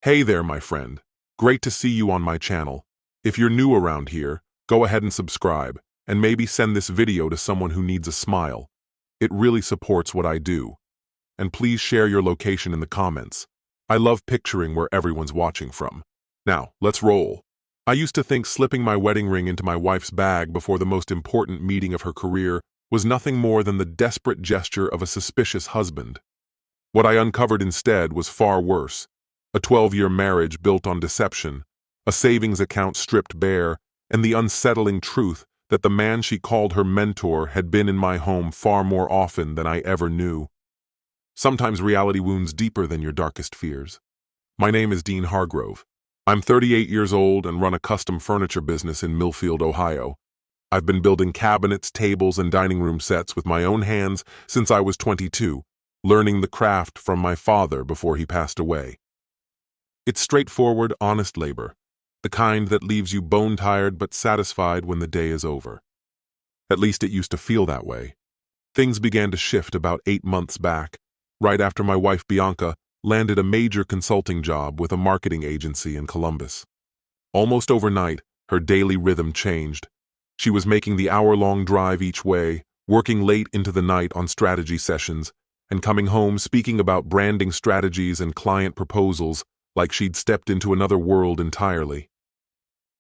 Hey there, my friend. Great to see you on my channel. If you're new around here, go ahead and subscribe, and maybe send this video to someone who needs a smile. It really supports what I do. And please share your location in the comments. I love picturing where everyone's watching from. Now, let's roll. I used to think slipping my wedding ring into my wife's bag before the most important meeting of her career was nothing more than the desperate gesture of a suspicious husband. What I uncovered instead was far worse. A 12-year marriage built on deception, a savings account stripped bare, and the unsettling truth that the man she called her mentor had been in my home far more often than I ever knew. Sometimes reality wounds deeper than your darkest fears. My name is Dean Hargrove. I'm 38 years old and run a custom furniture business in Millfield, Ohio. I've been building cabinets, tables, and dining room sets with my own hands since I was 22, learning the craft from my father before he passed away. It's straightforward, honest labor, the kind that leaves you bone-tired but satisfied when the day is over. At least it used to feel that way. Things began to shift about 8 months back, right after my wife Bianca landed a major consulting job with a marketing agency in Columbus. Almost overnight, her daily rhythm changed. She was making the hour-long drive each way, working late into the night on strategy sessions, and coming home speaking about branding strategies and client proposals like she'd stepped into another world entirely.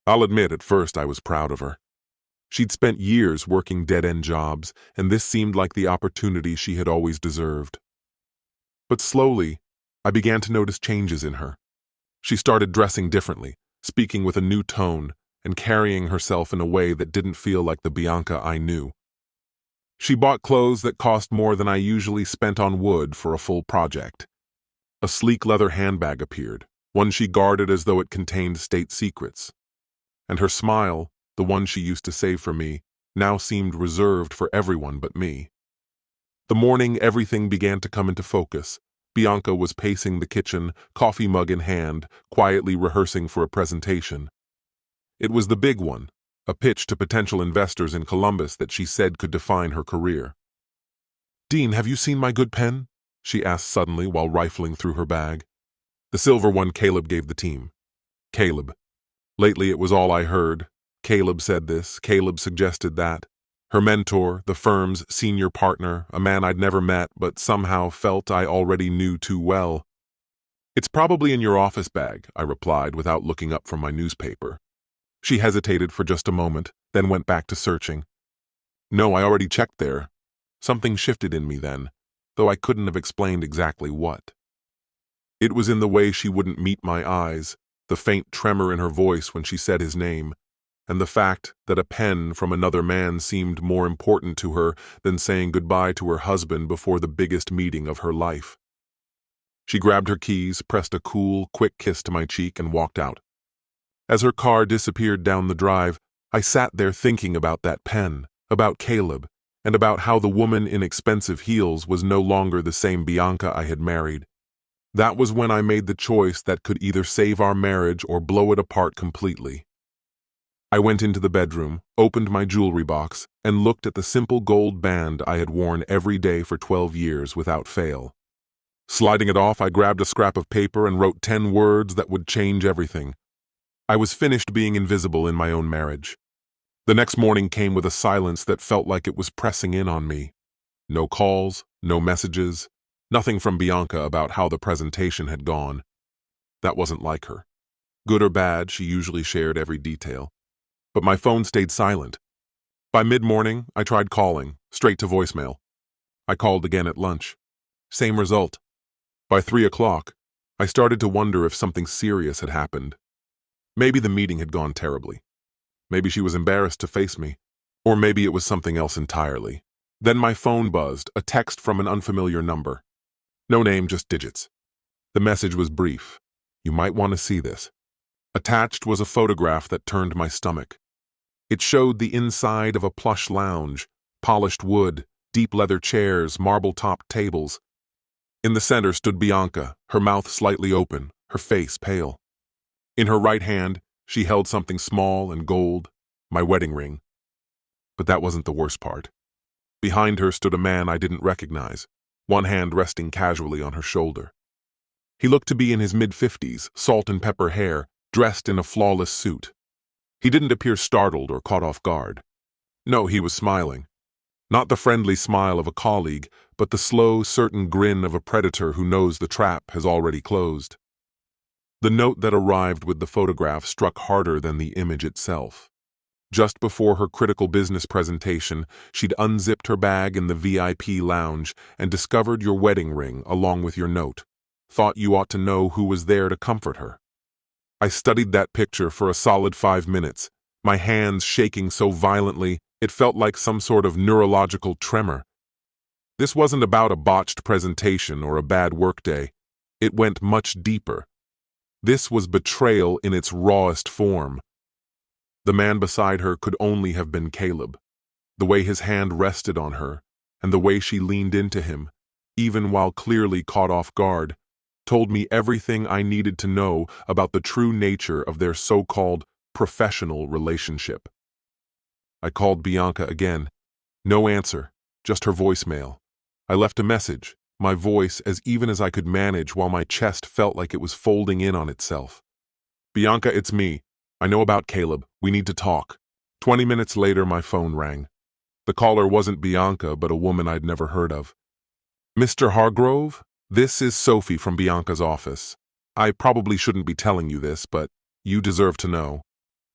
I'll admit at first I was proud of her. She'd spent years working dead-end jobs, and this seemed like the opportunity she had always deserved. But slowly, I began to notice changes in her. She started dressing differently, speaking with a new tone, and carrying herself in a way that didn't feel like the Bianca I knew. She bought clothes that cost more than I usually spent on wood for a full project. A sleek leather handbag appeared, one she guarded as though it contained state secrets. And her smile, the one she used to save for me, now seemed reserved for everyone but me. The morning everything began to come into focus. Bianca was pacing the kitchen, coffee mug in hand, quietly rehearsing for a presentation. It was the big one, a pitch to potential investors in Columbus that she said could define her career. "Dean, have you seen my good pen?" she asked suddenly while rifling through her bag. The silver one Caleb gave the team. Caleb. Lately it was all I heard. Caleb said this, Caleb suggested that. Her mentor, the firm's senior partner, a man I'd never met but somehow felt I already knew too well. "It's probably in your office bag," I replied without looking up from my newspaper. She hesitated for just a moment, then went back to searching. "No, I already checked there." Something shifted in me then, though I couldn't have explained exactly what. It was in the way she wouldn't meet my eyes, the faint tremor in her voice when she said his name, and the fact that a pen from another man seemed more important to her than saying goodbye to her husband before the biggest meeting of her life. She grabbed her keys, pressed a cool, quick kiss to my cheek, and walked out. As her car disappeared down the drive, I sat there thinking about that pen, about Caleb, and about how the woman in expensive heels was no longer the same Bianca I had married. That was when I made the choice that could either save our marriage or blow it apart completely. I went into the bedroom, opened my jewelry box, and looked at the simple gold band I had worn every day for 12 years without fail. Sliding it off, I grabbed a scrap of paper and wrote 10 words that would change everything. I was finished being invisible in my own marriage. The next morning came with a silence that felt like it was pressing in on me. No calls, no messages, nothing from Bianca about how the presentation had gone. That wasn't like her. Good or bad, she usually shared every detail. But my phone stayed silent. By mid-morning, I tried calling, straight to voicemail. I called again at lunch. Same result. By 3 o'clock, I started to wonder if something serious had happened. Maybe the meeting had gone terribly. Maybe she was embarrassed to face me. Or maybe it was something else entirely. Then my phone buzzed, a text from an unfamiliar number. No name, just digits. The message was brief. "You might want to see this." Attached was a photograph that turned my stomach. It showed the inside of a plush lounge, polished wood, deep leather chairs, marble-topped tables. In the center stood Bianca, her mouth slightly open, her face pale. In her right hand, she held something small and gold, my wedding ring. But that wasn't the worst part. Behind her stood a man I didn't recognize, one hand resting casually on her shoulder. He looked to be in his mid-50s, salt and pepper hair, dressed in a flawless suit. He didn't appear startled or caught off guard. No, he was smiling. Not the friendly smile of a colleague, but the slow, certain grin of a predator who knows the trap has already closed. The note that arrived with the photograph struck harder than the image itself. Just before her critical business presentation, she'd unzipped her bag in the VIP lounge and discovered your wedding ring along with your note. Thought you ought to know who was there to comfort her. I studied that picture for a solid 5 minutes, my hands shaking so violently it felt like some sort of neurological tremor. This wasn't about a botched presentation or a bad workday. It went much deeper. This was betrayal in its rawest form. The man beside her could only have been Caleb. The way his hand rested on her, and the way she leaned into him, even while clearly caught off guard, told me everything I needed to know about the true nature of their so-called professional relationship. I called Bianca again. No answer, just her voicemail. I left a message, my voice as even as I could manage while my chest felt like it was folding in on itself. Bianca, it's me. I know about Caleb. We need to talk. 20 minutes later, my phone rang. The caller wasn't Bianca, but a woman I'd never heard of. Mr. Hargrove? This is Sophie from Bianca's office. I probably shouldn't be telling you this, but you deserve to know.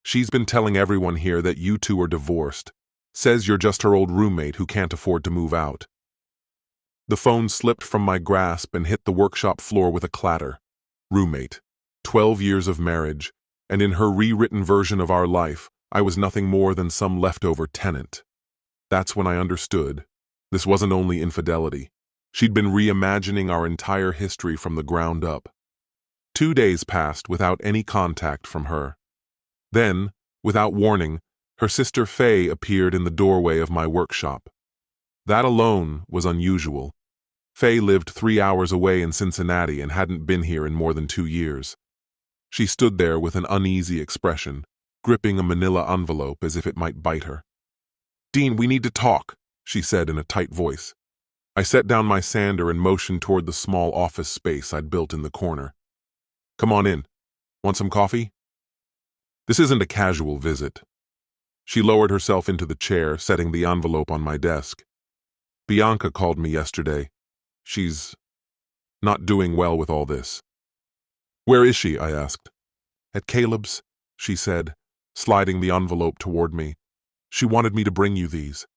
She's been telling everyone here that you two are divorced. Says you're just her old roommate who can't afford to move out. The phone slipped from my grasp and hit the workshop floor with a clatter. Roommate. 12 years of marriage, and in her rewritten version of our life, I was nothing more than some leftover tenant. That's when I understood. This wasn't only infidelity. She'd been reimagining our entire history from the ground up. 2 days passed without any contact from her. Then, without warning, her sister Faye appeared in the doorway of my workshop. That alone was unusual. Faye lived 3 hours away in Cincinnati and hadn't been here in more than 2 years. She stood there with an uneasy expression, gripping a manila envelope as if it might bite her. "Dean, we need to talk," she said in a tight voice. I set down my sander and motioned toward the small office space I'd built in the corner. "Come on in. Want some coffee?" This isn't a casual visit. She lowered herself into the chair, setting the envelope on my desk. Bianca called me yesterday. She's not doing well with all this. "Where is she?" I asked. "At Caleb's," she said, sliding the envelope toward me. "She wanted me to bring you these."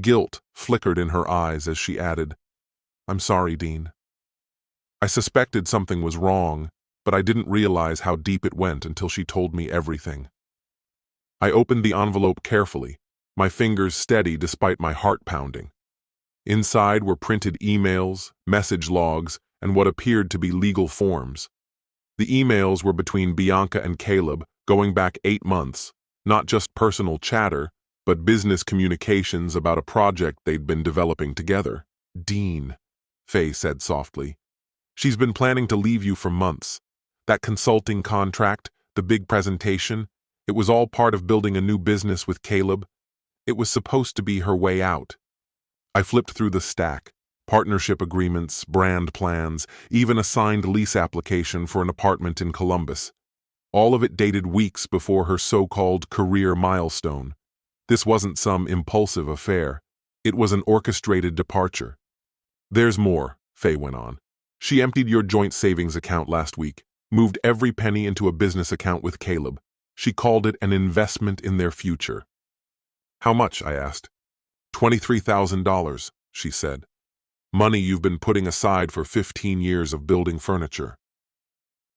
Guilt flickered in her eyes as she added, "I'm sorry, Dean." I suspected something was wrong, but I didn't realize how deep it went until she told me everything. I opened the envelope carefully, my fingers steady despite my heart pounding. Inside were printed emails, message logs, and what appeared to be legal forms. The emails were between Bianca and Caleb, going back 8 months, not just personal chatter, but business communications about a project they'd been developing together. "Dean," Faye said softly. "She's been planning to leave you for months. That consulting contract, the big presentation, it was all part of building a new business with Caleb. It was supposed to be her way out." I flipped through the stack. Partnership agreements, brand plans, even a signed lease application for an apartment in Columbus. All of it dated weeks before her so-called career milestone. This wasn't some impulsive affair. It was an orchestrated departure. "There's more," Faye went on. "She emptied your joint savings account last week, moved every penny into a business account with Caleb. She called it an investment in their future." "How much?" I asked. $23,000, she said. "Money you've been putting aside for 15 years of building furniture."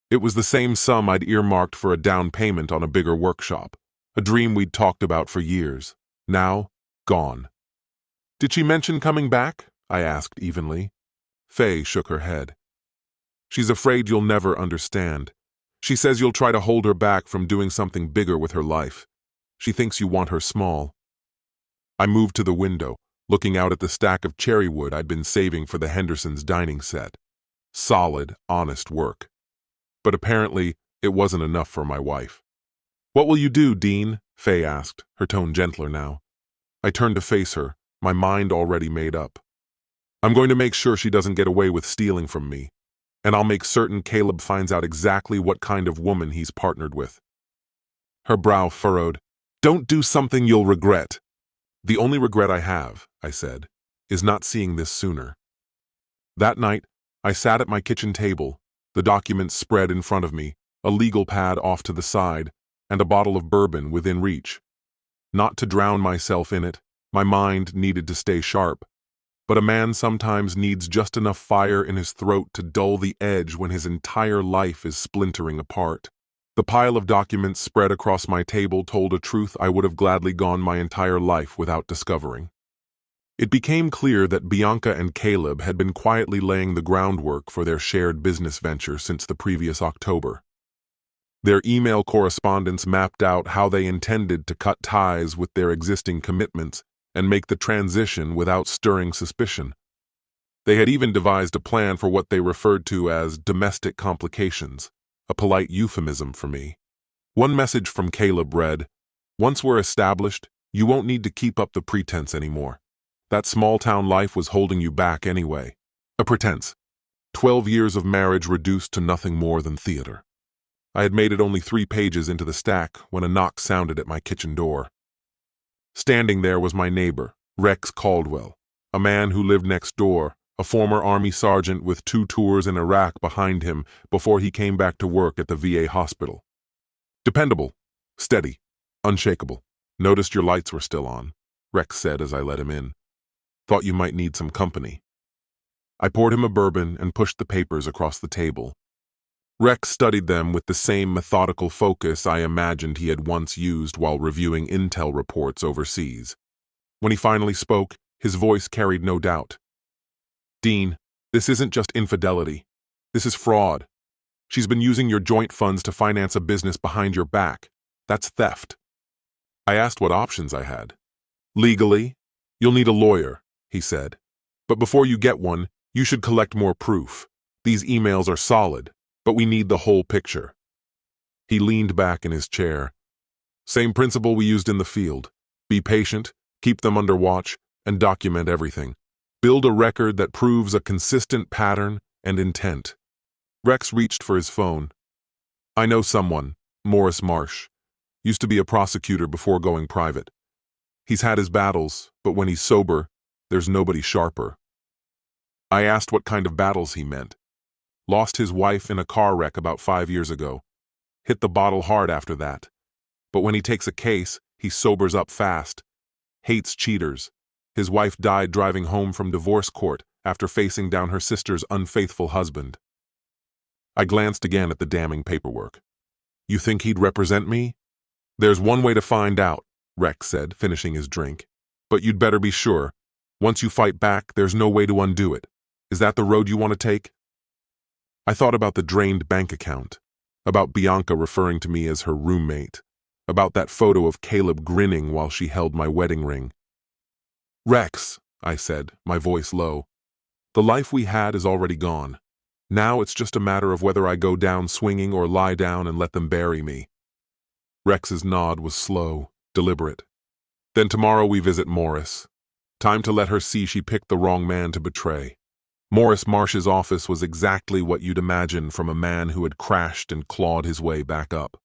It was the same sum I'd earmarked for a down payment on a bigger workshop, a dream we'd talked about for years. Now, gone. "Did she mention coming back?" I asked evenly. Faye shook her head. "She's afraid you'll never understand. She says you'll try to hold her back from doing something bigger with her life. She thinks you want her small." I moved to the window, looking out at the stack of cherry wood I'd been saving for the Hendersons' dining set. Solid, honest work. But apparently, it wasn't enough for my wife. "What will you do, Dean?" Faye asked, her tone gentler now. I turned to face her, my mind already made up. "I'm going to make sure she doesn't get away with stealing from me. and I'll make certain Caleb finds out exactly what kind of woman he's partnered with." Her brow furrowed. "Don't do something you'll regret." "The only regret I have," I said, "is not seeing this sooner." That night, I sat at my kitchen table, the documents spread in front of me, a legal pad off to the side, and a bottle of bourbon within reach. Not to drown myself in it, my mind needed to stay sharp. But a man sometimes needs just enough fire in his throat to dull the edge when his entire life is splintering apart. The pile of documents spread across my table told a truth I would have gladly gone my entire life without discovering. It became clear that Bianca and Caleb had been quietly laying the groundwork for their shared business venture since the previous October. Their email correspondence mapped out how they intended to cut ties with their existing commitments and make the transition without stirring suspicion. They had even devised a plan for what they referred to as domestic complications, a polite euphemism for me. One message from Caleb read, "Once we're established, you won't need to keep up the pretense anymore. That small-town life was holding you back anyway. A pretense. 12 years of marriage reduced to nothing more than theater." I had made it only 3 pages into the stack when a knock sounded at my kitchen door. Standing there was my neighbor, Rex Caldwell, a man who lived next door, a former Army sergeant with 2 tours in Iraq behind him before he came back to work at the VA hospital. "Dependable, steady, unshakable. Noticed your lights were still on," Rex said as I let him in. "Thought you might need some company." I poured him a bourbon and pushed the papers across the table. Rex studied them with the same methodical focus I imagined he had once used while reviewing intel reports overseas. When he finally spoke, his voice carried no doubt. "Dean, this isn't just infidelity. This is fraud. She's been using your joint funds to finance a business behind your back. That's theft." I asked what options I had. "Legally, you'll need a lawyer," he said. "But before you get one, you should collect more proof. These emails are solid, but we need the whole picture." He leaned back in his chair. "Same principle we used in the field. Be patient, keep them under watch, and document everything. Build a record that proves a consistent pattern and intent." Rex reached for his phone. "I know someone, Morris Marsh. Used to be a prosecutor before going private. He's had his battles, but when he's sober, there's nobody sharper." I asked what kind of battles he meant. "Lost his wife in a car wreck about 5 years ago. Hit the bottle hard after that. But when he takes a case, he sobers up fast. Hates cheaters. His wife died driving home from divorce court after facing down her sister's unfaithful husband." I glanced again at the damning paperwork. "You think he'd represent me?" "There's one way to find out," Rex said, finishing his drink. "But you'd better be sure. Once you fight back, there's no way to undo it. Is that the road you want to take?" I thought about the drained bank account, about Bianca referring to me as her roommate, about that photo of Caleb grinning while she held my wedding ring. "Rex," I said, my voice low, "the life we had is already gone. Now it's just a matter of whether I go down swinging or lie down and let them bury me." Rex's nod was slow, deliberate. "Then tomorrow we visit Morris. Time to let her see she picked the wrong man to betray." Morris Marsh's office was exactly what you'd imagine from a man who had crashed and clawed his way back up.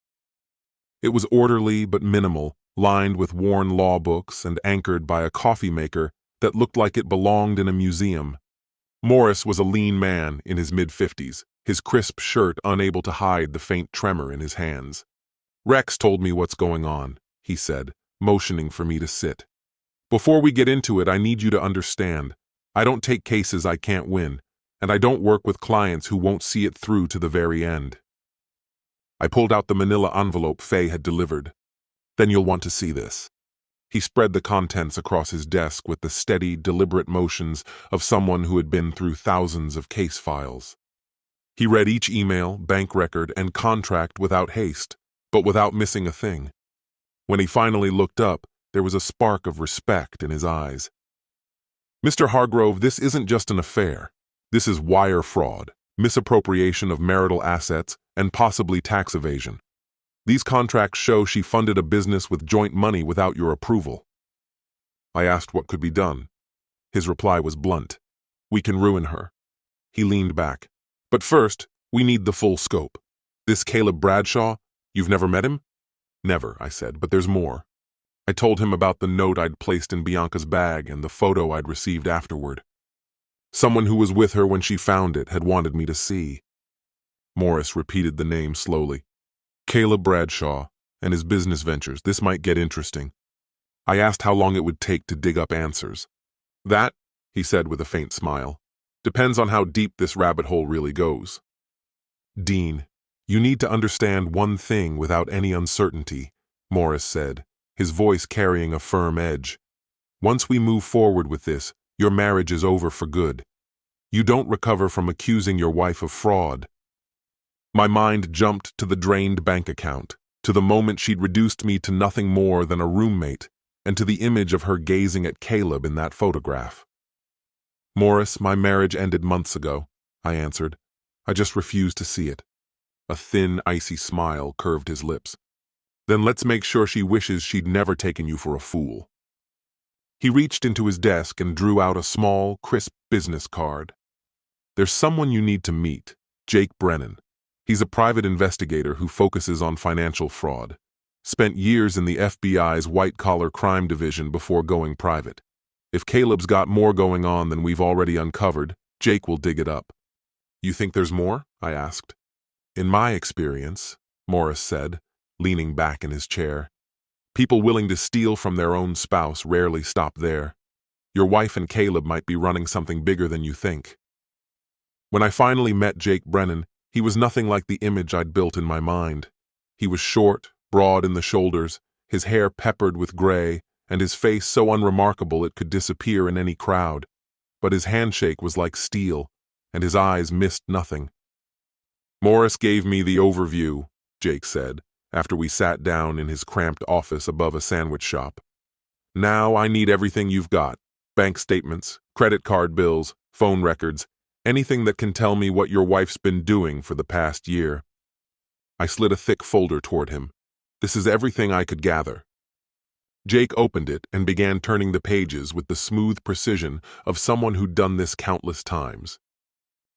It was orderly but minimal, lined with worn law books and anchored by a coffee maker that looked like it belonged in a museum. Morris was a lean man in his mid-50s, his crisp shirt unable to hide the faint tremor in his hands. "Rex told me what's going on," he said, motioning for me to sit. "Before we get into it, I need you to understand. I don't take cases I can't win, and I don't work with clients who won't see it through to the very end." I pulled out the manila envelope Faye had delivered. "Then you'll want to see this." He spread the contents across his desk with the steady, deliberate motions of someone who had been through thousands of case files. He read each email, bank record, and contract without haste, but without missing a thing. When he finally looked up, there was a spark of respect in his eyes. "Mr. Hargrove, this isn't just an affair. This is wire fraud, misappropriation of marital assets, and possibly tax evasion. These contracts show she funded a business with joint money without your approval." I asked what could be done. His reply was blunt. "We can ruin her." He leaned back. But first, we need the full scope. This Caleb Bradshaw, you've never met him? Never, I said, but there's more. I told him about the note I'd placed in Bianca's bag and the photo I'd received afterward. Someone who was with her when she found it had wanted me to see. Morris repeated the name slowly. Caleb Bradshaw and his business ventures. This might get interesting. I asked how long it would take to dig up answers. That, he said with a faint smile, depends on how deep this rabbit hole really goes. Dean, you need to understand one thing without any uncertainty, Morris said, his voice carrying a firm edge. Once we move forward with this, your marriage is over for good. You don't recover from accusing your wife of fraud. My mind jumped to the drained bank account, to the moment she'd reduced me to nothing more than a roommate, and to the image of her gazing at Caleb in that photograph. Morris, my marriage ended months ago, I answered. I just refused to see it. A thin, icy smile curved his lips. Then let's make sure she wishes she'd never taken you for a fool. He reached into his desk and drew out a small, crisp business card. There's someone you need to meet, Jake Brennan. He's a private investigator who focuses on financial fraud. Spent years in the FBI's white-collar crime division before going private. If Caleb's got more going on than we've already uncovered, Jake will dig it up. You think there's more? I asked. In my experience, Morris said, leaning back in his chair, people willing to steal from their own spouse rarely stop there. Your wife and Caleb might be running something bigger than you think. When I finally met Jake Brennan, he was nothing like the image I'd built in my mind. He was short, broad in the shoulders, his hair peppered with gray, and his face so unremarkable it could disappear in any crowd. But his handshake was like steel, and his eyes missed nothing. Morris gave me the overview, Jake said, after we sat down in his cramped office above a sandwich shop. Now I need everything you've got. Bank statements, credit card bills, phone records, anything that can tell me what your wife's been doing for the past year. I slid a thick folder toward him. This is everything I could gather. Jake opened it and began turning the pages with the smooth precision of someone who'd done this countless times.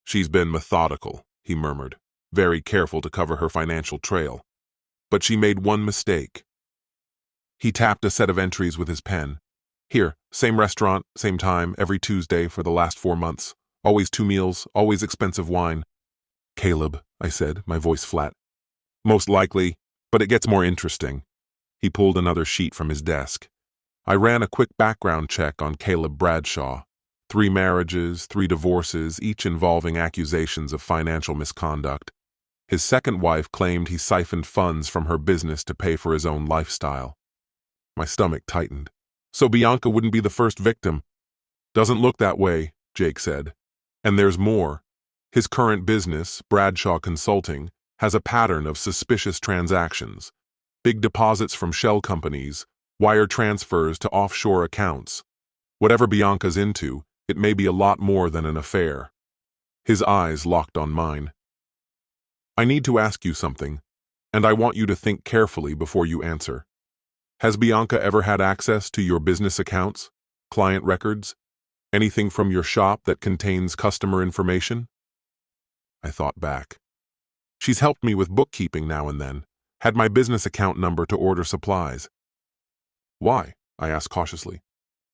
She's been methodical, he murmured, very careful to cover her financial trail. But she made one mistake. He tapped a set of entries with his pen. Here, same restaurant, same time, every Tuesday for the last 4 months. Always 2 meals, always expensive wine. Caleb, I said, my voice flat. Most likely, but it gets more interesting. He pulled another sheet from his desk. I ran a quick background check on Caleb Bradshaw. 3 marriages, 3 divorces, each involving accusations of financial misconduct. His second wife claimed he siphoned funds from her business to pay for his own lifestyle. My stomach tightened. So Bianca wouldn't be the first victim. Doesn't look that way, Jake said. And there's more. His current business, Bradshaw Consulting, has a pattern of suspicious transactions. Big deposits from shell companies, wire transfers to offshore accounts. Whatever Bianca's into, it may be a lot more than an affair. His eyes locked on mine. I need to ask you something, and I want you to think carefully before you answer. Has Bianca ever had access to your business accounts, client records, anything from your shop that contains customer information? I thought back. She's helped me with bookkeeping now and then, had my business account number to order supplies. Why? I asked cautiously.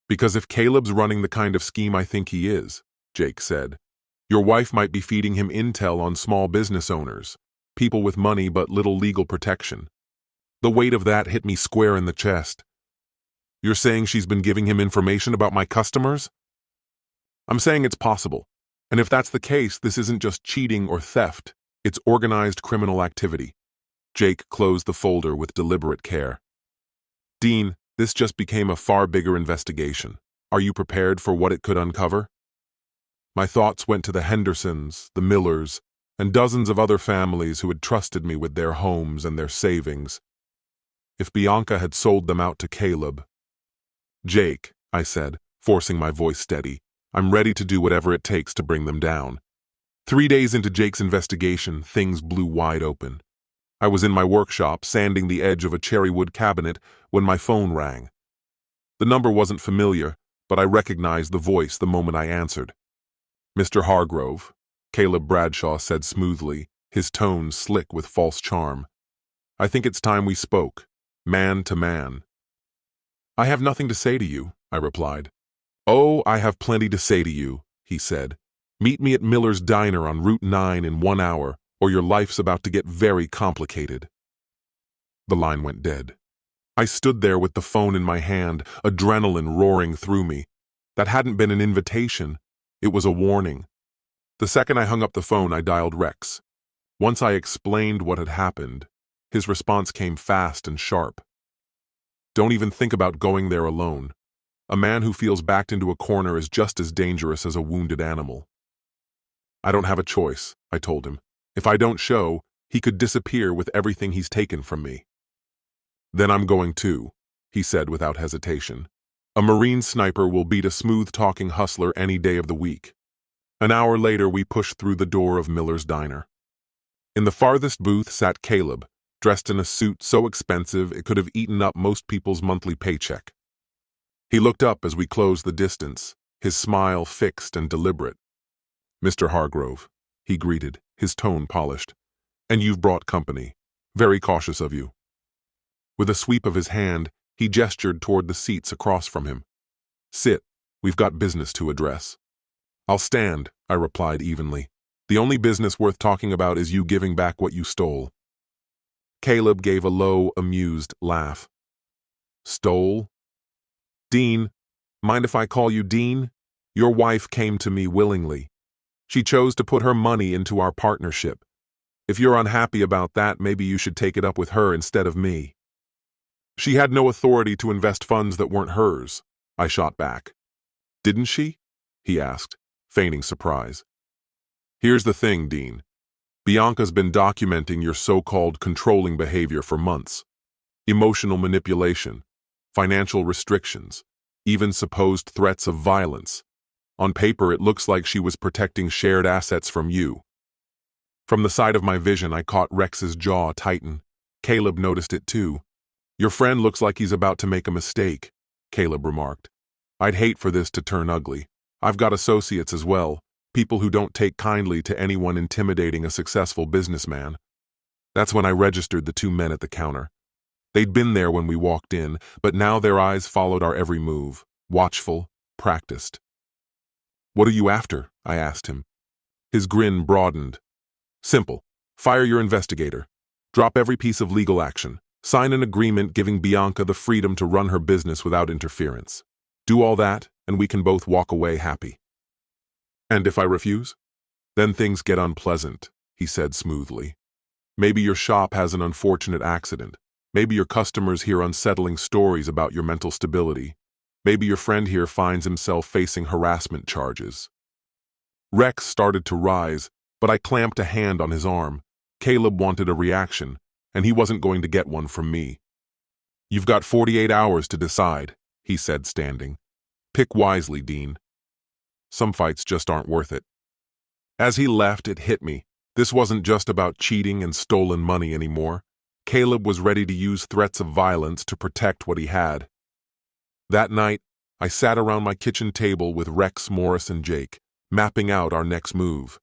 Because if Caleb's running the kind of scheme I think he is, Jake said, your wife might be feeding him intel on small business owners, people with money but little legal protection. The weight of that hit me square in the chest. You're saying she's been giving him information about my customers? I'm saying it's possible. And if that's the case, this isn't just cheating or theft. It's organized criminal activity. Jake closed the folder with deliberate care. Dean, this just became a far bigger investigation. Are you prepared for what it could uncover? My thoughts went to the Hendersons, the Millers, and dozens of other families who had trusted me with their homes and their savings. If Bianca had sold them out to Caleb. Jake, I said, forcing my voice steady, I'm ready to do whatever it takes to bring them down. 3 days into Jake's investigation, things blew wide open. I was in my workshop, sanding the edge of a cherrywood cabinet, when my phone rang. The number wasn't familiar, but I recognized the voice the moment I answered. Mr. Hargrove, Caleb Bradshaw said smoothly, his tone slick with false charm. I think it's time we spoke, man to man. I have nothing to say to you, I replied. Oh, I have plenty to say to you, he said. Meet me at Miller's Diner on Route 9 in 1 hour, or your life's about to get very complicated. The line went dead. I stood there with the phone in my hand, adrenaline roaring through me. That hadn't been an invitation. It was a warning. The second I hung up the phone, I dialed Rex. Once I explained what had happened, his response came fast and sharp. Don't even think about going there alone. A man who feels backed into a corner is just as dangerous as a wounded animal. I don't have a choice, I told him. If I don't show, he could disappear with everything he's taken from me. Then I'm going too, he said without hesitation. A Marine sniper will beat a smooth-talking hustler any day of the week. An hour later, we pushed through the door of Miller's Diner. In the farthest booth sat Caleb, dressed in a suit so expensive it could have eaten up most people's monthly paycheck. He looked up as we closed the distance, his smile fixed and deliberate. Mr. Hargrove, he greeted, his tone polished. And you've brought company. Very cautious of you. With a sweep of his hand, he gestured toward the seats across from him. Sit, we've got business to address. I'll stand, I replied evenly. The only business worth talking about is you giving back what you stole. Caleb gave a low, amused laugh. Stole? Dean, mind if I call you Dean? Your wife came to me willingly. She chose to put her money into our partnership. If you're unhappy about that, maybe you should take it up with her instead of me. She had no authority to invest funds that weren't hers, I shot back. Didn't she? He asked, feigning surprise. Here's the thing, Dean. Bianca's been documenting your so-called controlling behavior for months. Emotional manipulation, financial restrictions, even supposed threats of violence. On paper, it looks like she was protecting shared assets from you. From the side of my vision, I caught Rex's jaw tighten. Caleb noticed it too. Your friend looks like he's about to make a mistake, Caleb remarked. I'd hate for this to turn ugly. I've got associates as well, people who don't take kindly to anyone intimidating a successful businessman. That's when I registered the two men at the counter. They'd been there when we walked in, but now their eyes followed our every move, watchful, practiced. What are you after? I asked him. His grin broadened. Simple. Fire your investigator. Drop every piece of legal action. Sign an agreement giving Bianca the freedom to run her business without interference. Do all that, and we can both walk away happy. And if I refuse? Then things get unpleasant, he said smoothly. Maybe your shop has an unfortunate accident. Maybe your customers hear unsettling stories about your mental stability. Maybe your friend here finds himself facing harassment charges. Rex started to rise, but I clamped a hand on his arm. Caleb wanted a reaction, and he wasn't going to get one from me. You've got 48 hours to decide, he said, standing. Pick wisely, Dean. Some fights just aren't worth it. As he left, it hit me. This wasn't just about cheating and stolen money anymore. Caleb was ready to use threats of violence to protect what he had. That night, I sat around my kitchen table with Rex, Morris, and Jake, mapping out our next move.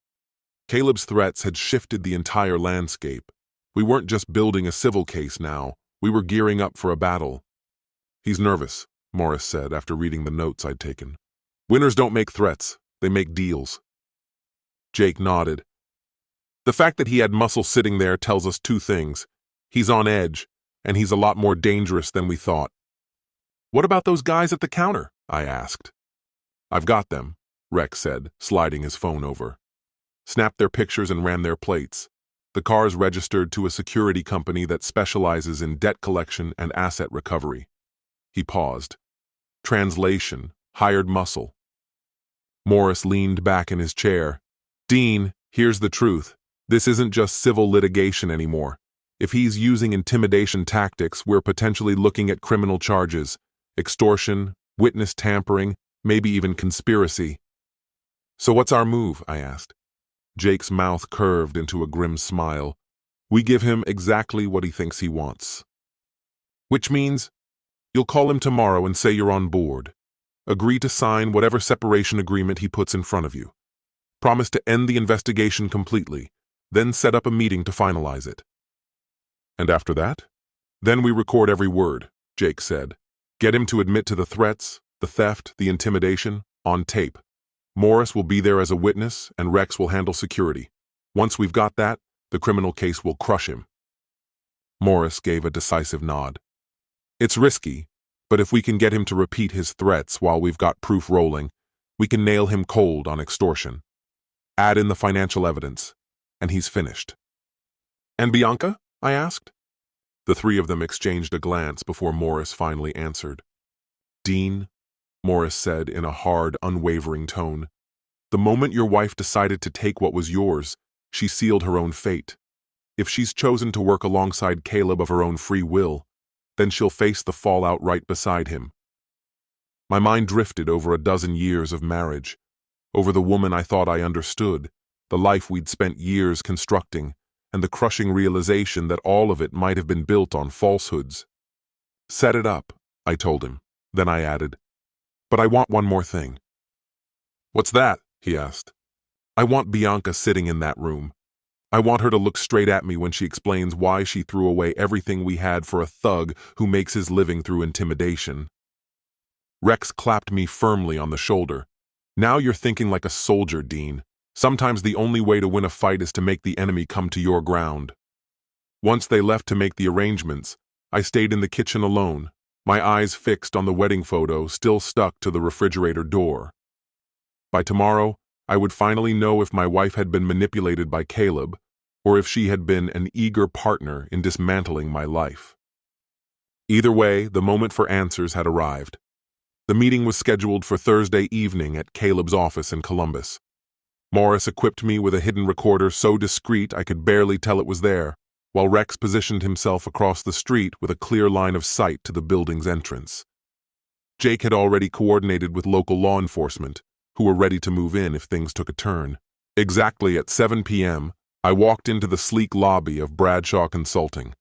Caleb's threats had shifted the entire landscape. We weren't just building a civil case now, we were gearing up for a battle. He's nervous, Morris said after reading the notes I'd taken. Winners don't make threats, they make deals. Jake nodded. The fact that he had muscle sitting there tells us two things. He's on edge, and he's a lot more dangerous than we thought. What about those guys at the counter? I asked. I've got them, Rex said, sliding his phone over. Snapped their pictures and ran their plates. The car's registered to a security company that specializes in debt collection and asset recovery. He paused. Translation, hired muscle. Morris leaned back in his chair. Dean, here's the truth. This isn't just civil litigation anymore. If he's using intimidation tactics, we're potentially looking at criminal charges, extortion, witness tampering, maybe even conspiracy. So what's our move? I asked. Jake's mouth curved into a grim smile. We give him exactly what he thinks he wants. Which means, you'll call him tomorrow and say you're on board. Agree to sign whatever separation agreement he puts in front of you. Promise to end the investigation completely, then set up a meeting to finalize it. And after that? Then we record every word, Jake said. Get him to admit to the threats, the theft, the intimidation, on tape. Morris will be there as a witness, and Rex will handle security. Once we've got that, the criminal case will crush him. Morris gave a decisive nod. It's risky, but if we can get him to repeat his threats while we've got proof rolling, we can nail him cold on extortion. Add in the financial evidence, and he's finished. And Bianca? I asked. The three of them exchanged a glance before Morris finally answered. Dean, Morris said in a hard, unwavering tone, the moment your wife decided to take what was yours, she sealed her own fate. If she's chosen to work alongside Caleb of her own free will, then she'll face the fallout right beside him. My mind drifted over a dozen years of marriage, over the woman I thought I understood, the life we'd spent years constructing, and the crushing realization that all of it might have been built on falsehoods. Set it up, I told him. Then I added, but I want one more thing. What's that? He asked. I want Bianca sitting in that room. I want her to look straight at me when she explains why she threw away everything we had for a thug who makes his living through intimidation. Rex clapped me firmly on the shoulder. Now you're thinking like a soldier, Dean. Sometimes the only way to win a fight is to make the enemy come to your ground. Once they left to make the arrangements, I stayed in the kitchen alone, my eyes fixed on the wedding photo still stuck to the refrigerator door. By tomorrow, I would finally know if my wife had been manipulated by Caleb, or if she had been an eager partner in dismantling my life. Either way, the moment for answers had arrived. The meeting was scheduled for Thursday evening at Caleb's office in Columbus. Morris equipped me with a hidden recorder so discreet I could barely tell it was there, while Rex positioned himself across the street with a clear line of sight to the building's entrance. Jake had already coordinated with local law enforcement, who were ready to move in if things took a turn. Exactly at 7 p.m., I walked into the sleek lobby of Bradshaw Consulting.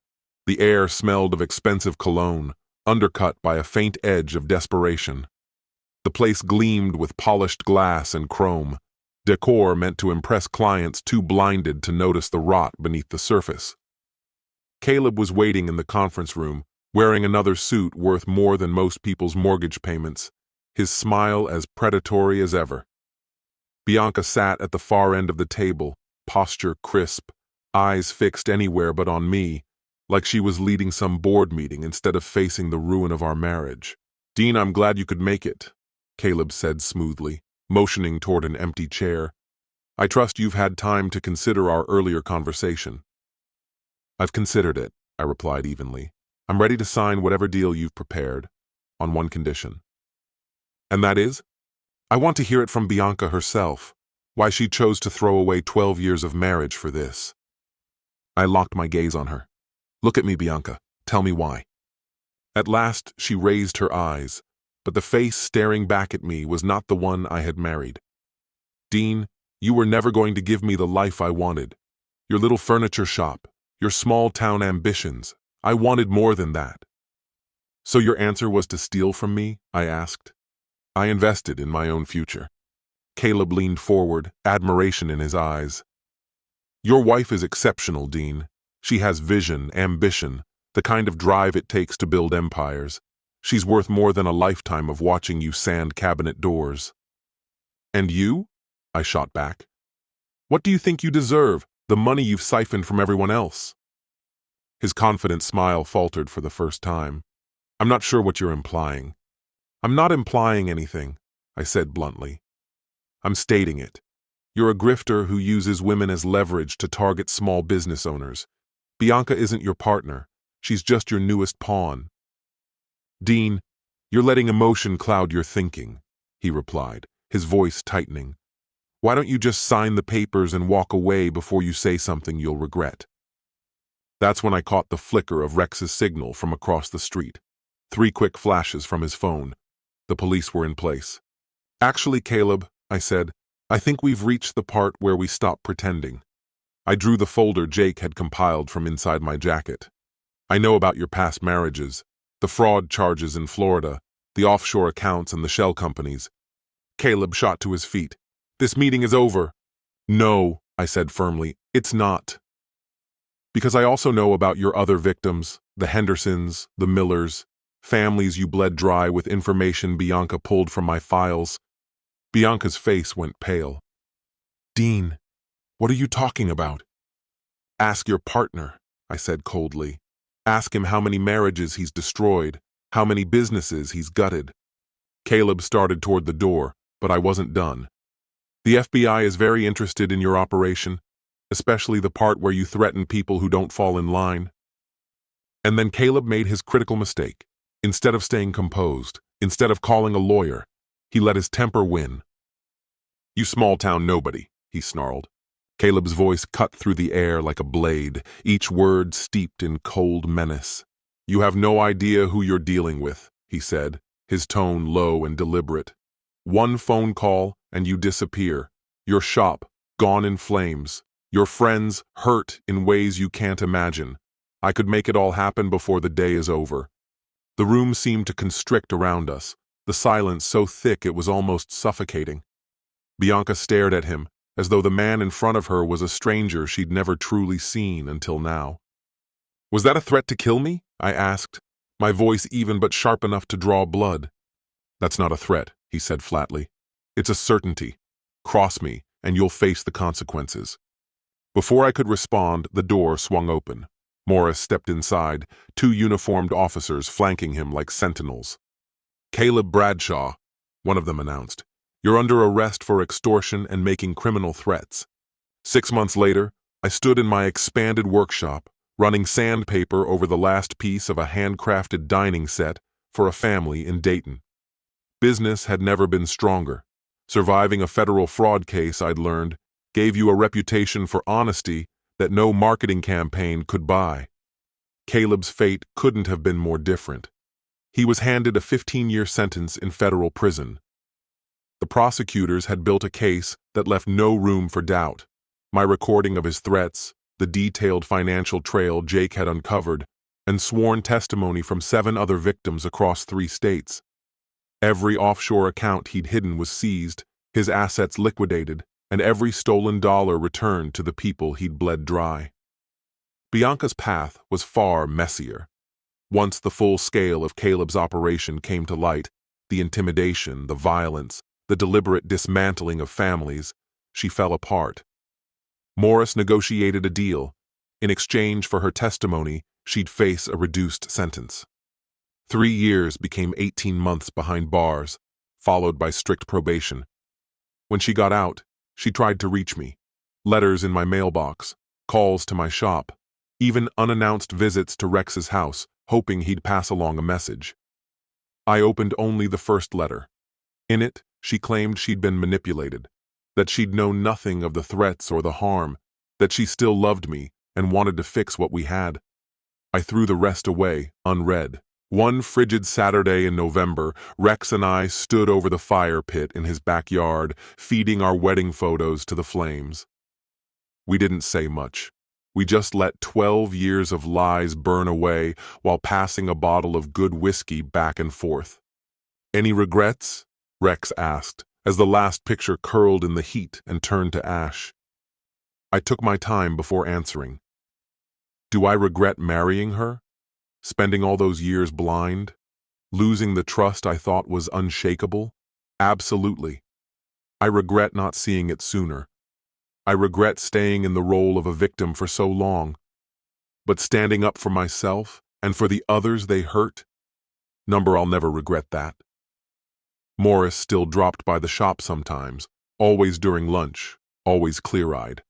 The air smelled of expensive cologne, undercut by a faint edge of desperation. The place gleamed with polished glass and chrome, decor meant to impress clients too blinded to notice the rot beneath the surface. Caleb was waiting in the conference room, wearing another suit worth more than most people's mortgage payments, his smile as predatory as ever. Bianca sat at the far end of the table, posture crisp, eyes fixed anywhere but on me, like she was leading some board meeting instead of facing the ruin of our marriage. Dean, I'm glad you could make it, Caleb said smoothly, motioning toward an empty chair. I trust you've had time to consider our earlier conversation. I've considered it, I replied evenly. I'm ready to sign whatever deal you've prepared, on one condition. And that is? I want to hear it from Bianca herself, why she chose to throw away 12 years of marriage for this. I locked my gaze on her. Look at me, Bianca. Tell me why. At last, she raised her eyes, but the face staring back at me was not the one I had married. Dean, you were never going to give me the life I wanted. Your little furniture shop, your small-town ambitions. I wanted more than that. So your answer was to steal from me? I asked. I invested in my own future. Caleb leaned forward, admiration in his eyes. Your wife is exceptional, Dean. She has vision, ambition, the kind of drive it takes to build empires. She's worth more than a lifetime of watching you sand cabinet doors. And you? I shot back. What do you think you deserve, the money you've siphoned from everyone else? His confident smile faltered for the first time. I'm not sure what you're implying. I'm not implying anything, I said bluntly. I'm stating it. You're a grifter who uses women as leverage to target small business owners. Bianca isn't your partner. She's just your newest pawn. Dean, you're letting emotion cloud your thinking, he replied, his voice tightening. Why don't you just sign the papers and walk away before you say something you'll regret? That's when I caught the flicker of Rex's signal from across the street. 3 quick flashes from his phone. The police were in place. Actually, Caleb, I said, I think we've reached the part where we stop pretending. I drew the folder Jake had compiled from inside my jacket. I know about your past marriages, the fraud charges in Florida, the offshore accounts and the shell companies. Caleb shot to his feet. This meeting is over. No, I said firmly, it's not. Because I also know about your other victims, the Hendersons, the Millers, families you bled dry with information Bianca pulled from my files. Bianca's face went pale. Dean, what are you talking about? Ask your partner, I said coldly. Ask him how many marriages he's destroyed, how many businesses he's gutted. Caleb started toward the door, but I wasn't done. The FBI is very interested in your operation, especially the part where you threaten people who don't fall in line. And then Caleb made his critical mistake. Instead of staying composed, instead of calling a lawyer, he let his temper win. You small-town nobody, he snarled. Caleb's voice cut through the air like a blade, each word steeped in cold menace. You have no idea who you're dealing with, he said, his tone low and deliberate. One phone call and you disappear. Your shop, gone in flames. Your friends, hurt in ways you can't imagine. I could make it all happen before the day is over. The room seemed to constrict around us, the silence so thick it was almost suffocating. Bianca stared at him, as though the man in front of her was a stranger she'd never truly seen until now. Was that a threat to kill me? I asked, my voice even but sharp enough to draw blood. That's not a threat, he said flatly. It's a certainty. Cross me, and you'll face the consequences. Before I could respond, the door swung open. Morris stepped inside, two uniformed officers flanking him like sentinels. Caleb Bradshaw, one of them announced. You're under arrest for extortion and making criminal threats. 6 months later, I stood in my expanded workshop, running sandpaper over the last piece of a handcrafted dining set for a family in Dayton. Business had never been stronger. Surviving a federal fraud case, I'd learned, gave you a reputation for honesty that no marketing campaign could buy. Caleb's fate couldn't have been more different. He was handed a 15-year sentence in federal prison. The prosecutors had built a case that left no room for doubt. My recording of his threats, the detailed financial trail Jake had uncovered, and sworn testimony from 7 other victims across 3 states. Every offshore account he'd hidden was seized, his assets liquidated, and every stolen dollar returned to the people he'd bled dry. Bianca's path was far messier. Once the full scale of Caleb's operation came to light, the intimidation, the violence, the deliberate dismantling of families, she fell apart. Morris negotiated a deal. In exchange for her testimony, she'd face a reduced sentence. 3 years became 18 months behind bars, followed by strict probation. When she got out, she tried to reach me. Letters in my mailbox, calls to my shop, even unannounced visits to Rex's house, hoping he'd pass along a message. I opened only the first letter. In it, she claimed she'd been manipulated, that she'd known nothing of the threats or the harm, that she still loved me and wanted to fix what we had. I threw the rest away, unread. One frigid Saturday in November, Rex and I stood over the fire pit in his backyard, feeding our wedding photos to the flames. We didn't say much. We just let 12 years of lies burn away while passing a bottle of good whiskey back and forth. Any regrets? Rex asked, as the last picture curled in the heat and turned to ash. I took my time before answering. Do I regret marrying her? Spending all those years blind? Losing the trust I thought was unshakable? Absolutely. I regret not seeing it sooner. I regret staying in the role of a victim for so long. But standing up for myself and for the others they hurt? I'll never regret that. Morris still dropped by the shop sometimes, always during lunch, always clear-eyed.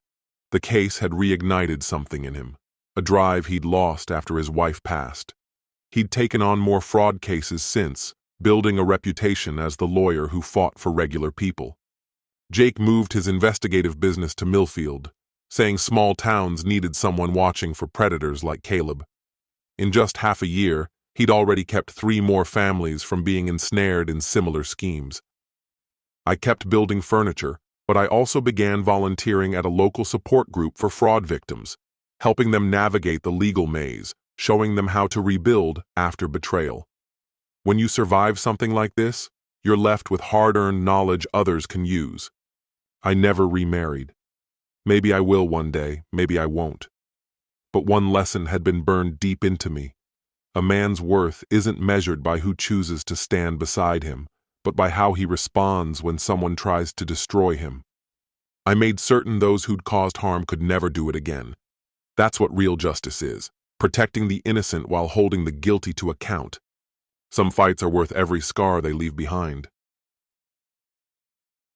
The case had reignited something in him, a drive he'd lost after his wife passed. He'd taken on more fraud cases since, building a reputation as the lawyer who fought for regular people. Jake moved his investigative business to Millfield, saying small towns needed someone watching for predators like Caleb. In just half a year, he'd already kept 3 more families from being ensnared in similar schemes. I kept building furniture, but I also began volunteering at a local support group for fraud victims, helping them navigate the legal maze, showing them how to rebuild after betrayal. When you survive something like this, you're left with hard-earned knowledge others can use. I never remarried. Maybe I will one day, maybe I won't. But one lesson had been burned deep into me. A man's worth isn't measured by who chooses to stand beside him, but by how he responds when someone tries to destroy him. I made certain those who'd caused harm could never do it again. That's what real justice is, protecting the innocent while holding the guilty to account. Some fights are worth every scar they leave behind.